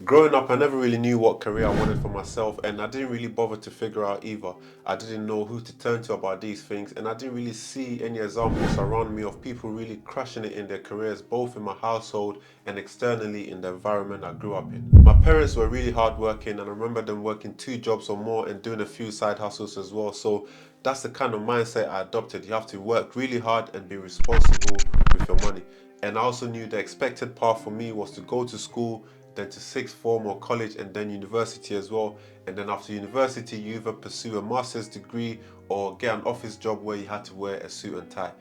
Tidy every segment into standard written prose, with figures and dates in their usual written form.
Growing up, I never really knew what career I wanted for myself, and I didn't really bother to figure out either. I didn't know who to turn to about these things, and I didn't really see any examples around me of people really crushing it in their careers, both in my household and externally in the environment I grew up in. My parents were really hardworking, and I remember them working 2 jobs or more and doing a few side hustles as well. So that's the kind of mindset I adopted. You have to work really hard and be responsible with your money. And I also knew the expected path for me was to go to school, then to sixth form or college, and then university as well. And then after university, you either pursue a master's degree or get an office job where you had to wear a suit and tie.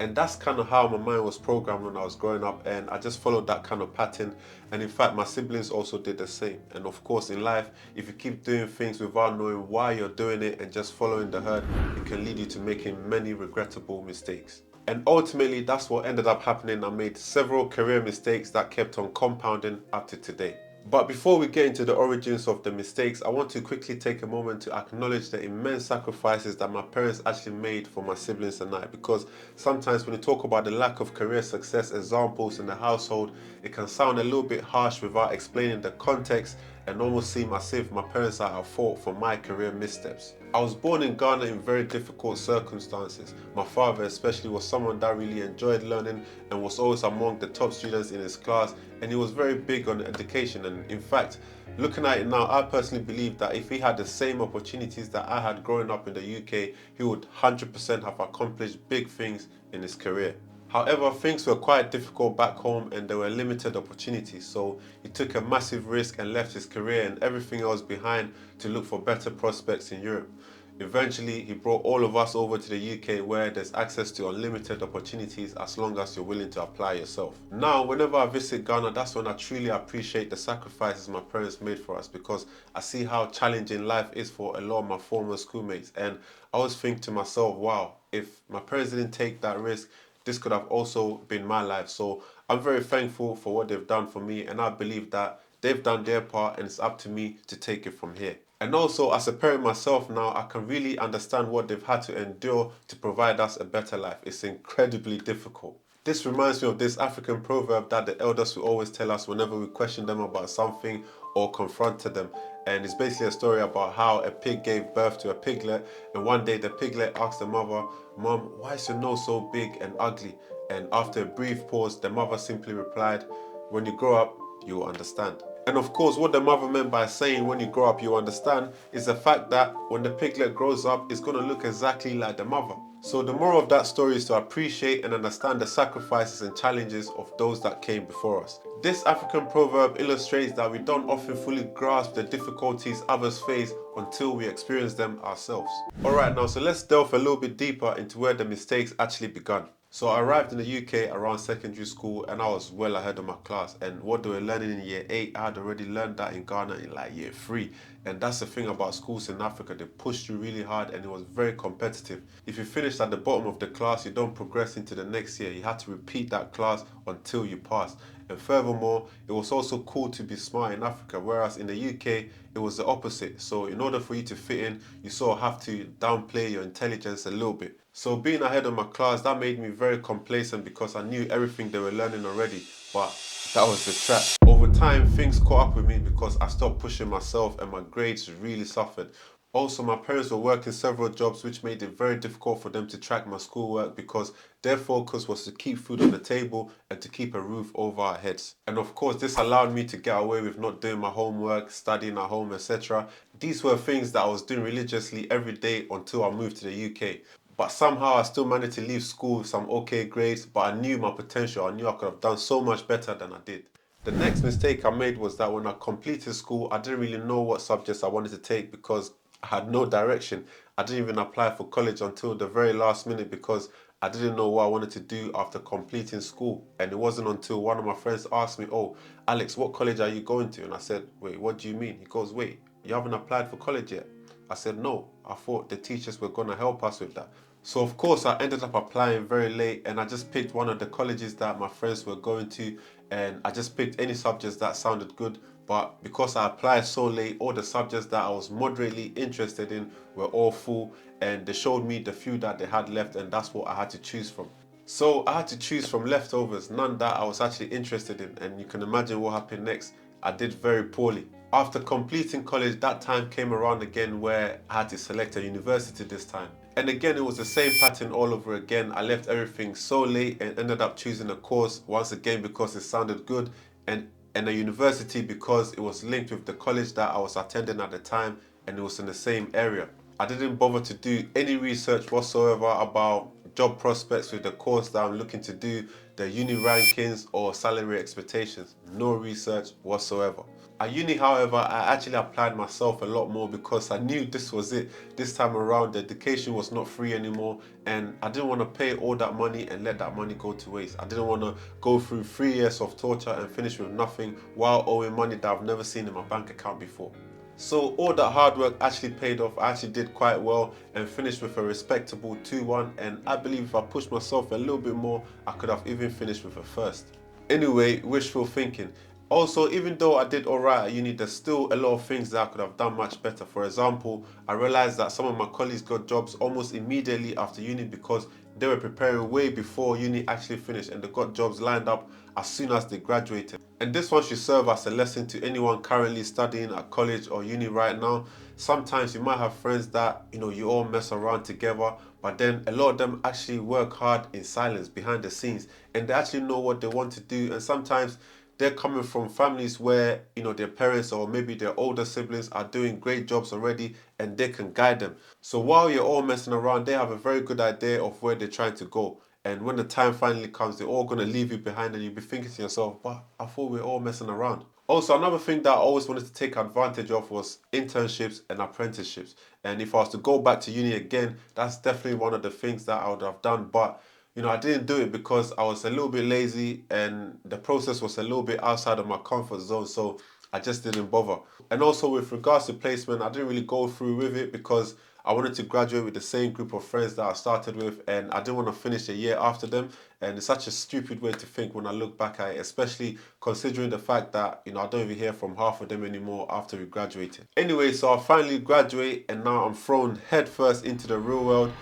And that's kind of how my mind was programmed when I was growing up, and I just followed that kind of pattern. And in fact, my siblings also did the same. And of course, in life, if you keep doing things without knowing why you're doing it and just following the herd, it can lead you to making many regrettable mistakes. And ultimately, that's what ended up happening. I made several career mistakes that kept on compounding up to today. But before we get into the origins of the mistakes, I want to quickly take a moment to acknowledge the immense sacrifices that my parents actually made for my siblings and I. Because sometimes when you talk about the lack of career success examples in the household, it can sound a little bit harsh without explaining the context and almost seem as if my parents are at fault for my career missteps. I was born in Ghana in very difficult circumstances. My father especially was someone that really enjoyed learning and was always among the top students in his class, and he was very big on education. And in fact, looking at it now, I personally believe that if he had the same opportunities that I had growing up in the UK, he would 100% have accomplished big things in his career. However, things were quite difficult back home and there were limited opportunities, so he took a massive risk and left his career and everything else behind to look for better prospects in Europe. Eventually, he brought all of us over to the UK where there's access to unlimited opportunities as long as you're willing to apply yourself. Now, whenever I visit Ghana, that's when I truly appreciate the sacrifices my parents made for us, because I see how challenging life is for a lot of my former schoolmates. And I always think to myself, wow, if my parents didn't take that risk, this could have also been my life. So I'm very thankful for what they've done for me, and I believe that they've done their part and it's up to me to take it from here. And also, as a parent myself now, I can really understand what they've had to endure to provide us a better life. It's incredibly difficult. This reminds me of this African proverb that the elders will always tell us whenever we question them about something or confronted them. And it's basically a story about how a pig gave birth to a piglet, and one day the piglet asked the mother, "Mom, why is your nose so big and ugly?" And after a brief pause, the mother simply replied, "When you grow up, you will understand." And of course, what the mother meant by saying "when you grow up, you understand" is the fact that when the piglet grows up, it's going to look exactly like the mother. So the moral of that story is to appreciate and understand the sacrifices and challenges of those that came before us. This African proverb illustrates that we don't often fully grasp the difficulties others face until we experience them ourselves. Alright, now so let's delve a little bit deeper into where the mistakes actually began. So I arrived in the UK around secondary school and I was well ahead of my class, and what they were learning in year 8, I had already learned that in Ghana in like year 3. And that's the thing about schools in Africa, they pushed you really hard and it was very competitive. If you finished at the bottom of the class, you don't progress into the next year. You had to repeat that class until you passed. And furthermore, it was also cool to be smart in Africa, whereas in the UK, it was the opposite. So in order for you to fit in, you sort of have to downplay your intelligence a little bit. So being ahead of my class, that made me very complacent because I knew everything they were learning already. But that was the trap. Over time, things caught up with me because I stopped pushing myself and my grades really suffered. Also, my parents were working several jobs, which made it very difficult for them to track my schoolwork because their focus was to keep food on the table and to keep a roof over our heads. And of course, this allowed me to get away with not doing my homework, studying at home, etc. These were things that I was doing religiously every day until I moved to the UK. But somehow I still managed to leave school with some okay grades, but I knew my potential. I knew I could have done so much better than I did. The next mistake I made was that when I completed school, I didn't really know what subjects I wanted to take because I had no direction. I didn't even apply for college until the very last minute because I didn't know what I wanted to do after completing school. And it wasn't until one of my friends asked me, "Oh, Alex, what college are you going to?" And I said, "Wait, what do you mean?" He goes, "Wait, you haven't applied for college yet?" I said, "No, I thought the teachers were going to help us with that." So of course I ended up applying very late, and I just picked one of the colleges that my friends were going to, and I just picked any subjects that sounded good. But because I applied so late, all the subjects that I was moderately interested in were all full, and they showed me the few that they had left, and that's what I had to choose from. So I had to choose from leftovers, none that I was actually interested in, and you can imagine what happened next. I did very poorly. After completing college, that time came around again where I had to select a university this time. And again, it was the same pattern all over again. I left everything so late and ended up choosing a course once again because it sounded good, and a university because it was linked with the college that I was attending at the time and it was in the same area. I didn't bother to do any research whatsoever about job prospects with the course that I'm looking to do, the uni rankings or salary expectations. No research whatsoever. At uni, however, I actually applied myself a lot more because I knew this was it. This time around, the education was not free anymore and I didn't want to pay all that money and let that money go to waste. I didn't want to go through 3 years of torture and finish with nothing while owing money that I've never seen in my bank account before. So all that hard work actually paid off. I actually did quite well and finished with a respectable 2-1, and I believe if I pushed myself a little bit more, I could have even finished with a first. Anyway, wishful thinking. Also, even though I did alright at uni, there's still a lot of things that I could have done much better. For example, I realized that some of my colleagues got jobs almost immediately after uni because they were preparing way before uni actually finished and they got jobs lined up as soon as they graduated. And this one should serve as a lesson to anyone currently studying at college or uni right now. Sometimes you might have friends that, you all mess around together, but then a lot of them actually work hard in silence behind the scenes and they actually know what they want to do. And sometimes they're coming from families where, their parents or maybe their older siblings are doing great jobs already and they can guide them. So while you're all messing around, they have a very good idea of where they're trying to go. And when the time finally comes, they're all going to leave you behind and you'll be thinking to yourself, but I thought we were all messing around. Also, another thing that I always wanted to take advantage of was internships and apprenticeships. And if I was to go back to uni again, that's definitely one of the things that I would have done. But I didn't do it because I was a little bit lazy and the process was a little bit outside of my comfort zone. So I just didn't bother. And also with regards to placement, I didn't really go through with it because I wanted to graduate with the same group of friends that I started with and I didn't want to finish a year after them. And it's such a stupid way to think when I look back at it, especially considering the fact that, I don't even hear from half of them anymore after we graduated. Anyway, so I finally graduate and now I'm thrown headfirst into the real world.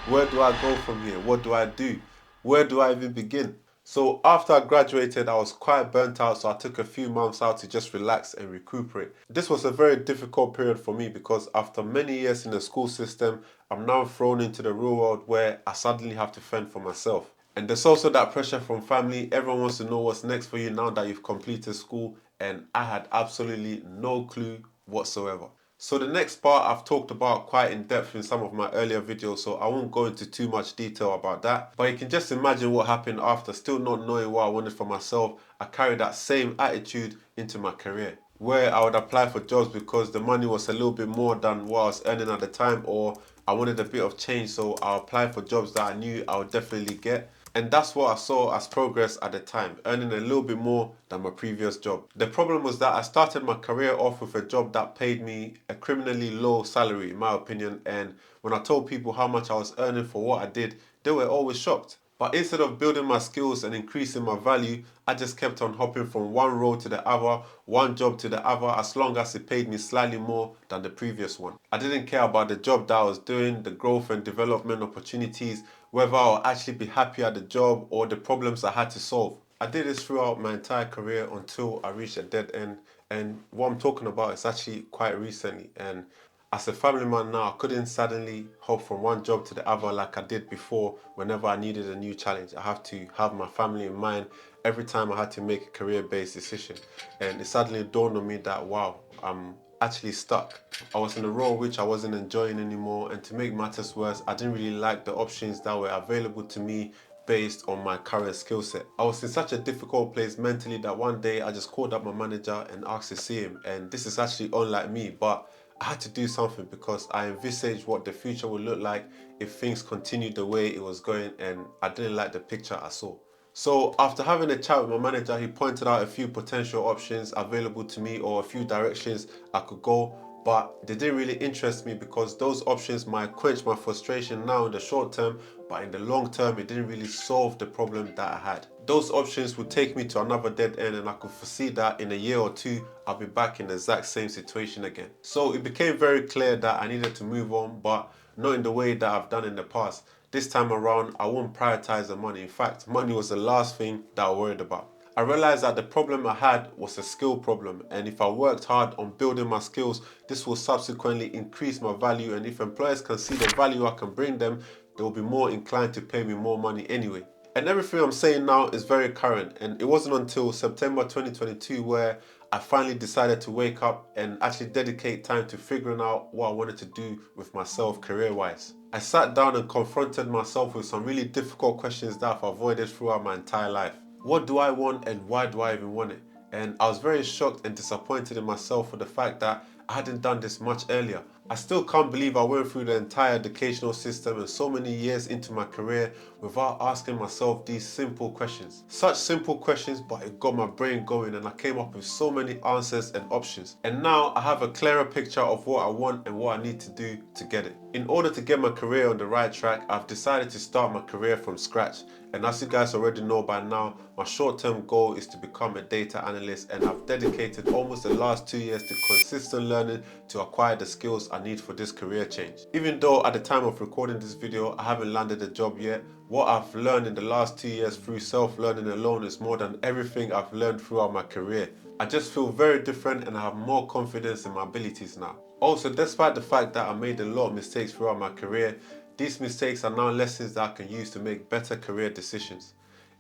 Where do I go from here? What do I do? Where do I even begin? So after I graduated, I was quite burnt out, so I took a few months out to just relax and recuperate. This was a very difficult period for me because after many years in the school system, I'm now thrown into the real world where I suddenly have to fend for myself. And there's also that pressure from family. Everyone wants to know what's next for you now that you've completed school, and I had absolutely no clue whatsoever. So the next part I've talked about quite in depth in some of my earlier videos, so I won't go into too much detail about that. But you can just imagine what happened after still not knowing what I wanted for myself. I carried that same attitude into my career, where I would apply for jobs because the money was a little bit more than what I was earning at the time, or I wanted a bit of change, so I applied for jobs that I knew I would definitely get. And that's what I saw as progress at the time, earning a little bit more than my previous job. The problem was that I started my career off with a job that paid me a criminally low salary, in my opinion. And when I told people how much I was earning for what I did, they were always shocked. But instead of building my skills and increasing my value, I just kept on hopping from one role to the other, one job to the other, as long as it paid me slightly more than the previous one. I didn't care about the job that I was doing, the growth and development opportunities, whether I'll actually be happy at the job or the problems I had to solve. I did this throughout my entire career until I reached a dead end. And what I'm talking about is actually quite recently. And as a family man now, I couldn't suddenly hop from one job to the other like I did before whenever I needed a new challenge. I have to have my family in mind every time I had to make a career-based decision. And it suddenly dawned on me that, wow, I'm actually stuck. I was in a role which I wasn't enjoying anymore, and to make matters worse, I didn't really like the options that were available to me based on my current skill set. I was in such a difficult place mentally that one day I just called up my manager and asked to see him. And this is actually unlike me, but I had to do something because I envisaged what the future would look like if things continued the way it was going, and I didn't like the picture I saw. So after having a chat with my manager, he pointed out a few potential options available to me or a few directions I could go, but they didn't really interest me because those options might quench my frustration now in the short term, but in the long term, it didn't really solve the problem that I had. Those options would take me to another dead end, and I could foresee that in a year or two, I'll be back in the exact same situation again. So it became very clear that I needed to move on, but not in the way that I've done in the past. This time around, I won't prioritize the money. In fact, money was the last thing that I worried about. I realized that the problem I had was a skill problem, and if I worked hard on building my skills, this will subsequently increase my value, and if employers can see the value I can bring them, they will be more inclined to pay me more money anyway. And everything I'm saying now is very current, and it wasn't until September 2022 where I finally decided to wake up and actually dedicate time to figuring out what I wanted to do with myself career-wise. I sat down and confronted myself with some really difficult questions that I've avoided throughout my entire life. What do I want and why do I even want it? And I was very shocked and disappointed in myself for the fact that I hadn't done this much earlier. I still can't believe I went through the entire educational system and so many years into my career without asking myself these simple questions. Such simple questions, but it got my brain going and I came up with so many answers and options. And now I have a clearer picture of what I want and what I need to do to get it. In order to get my career on the right track, I've decided to start my career from scratch. And as you guys already know by now, my short-term goal is to become a data analyst, and I've dedicated almost the last 2 years to consistent learning to acquire the skills I need for this career change. Even though at the time of recording this video, I haven't landed a job yet, what I've learned in the last 2 years through self-learning alone is more than everything I've learned throughout my career. I just feel very different and I have more confidence in my abilities now. Also, despite the fact that I made a lot of mistakes throughout my career, these mistakes are now lessons that I can use to make better career decisions.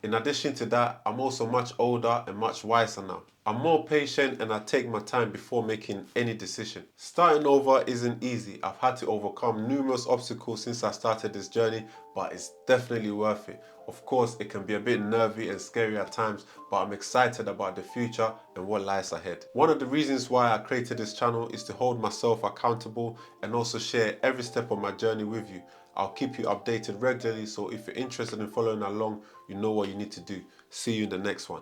In addition to that, I'm also much older and much wiser now. I'm more patient and I take my time before making any decision. Starting over isn't easy. I've had to overcome numerous obstacles since I started this journey, but it's definitely worth it. Of course, it can be a bit nervy and scary at times, but I'm excited about the future and what lies ahead. One of the reasons why I created this channel is to hold myself accountable and also share every step of my journey with you. I'll keep you updated regularly, so if you're interested in following along, you know what you need to do. See you in the next one.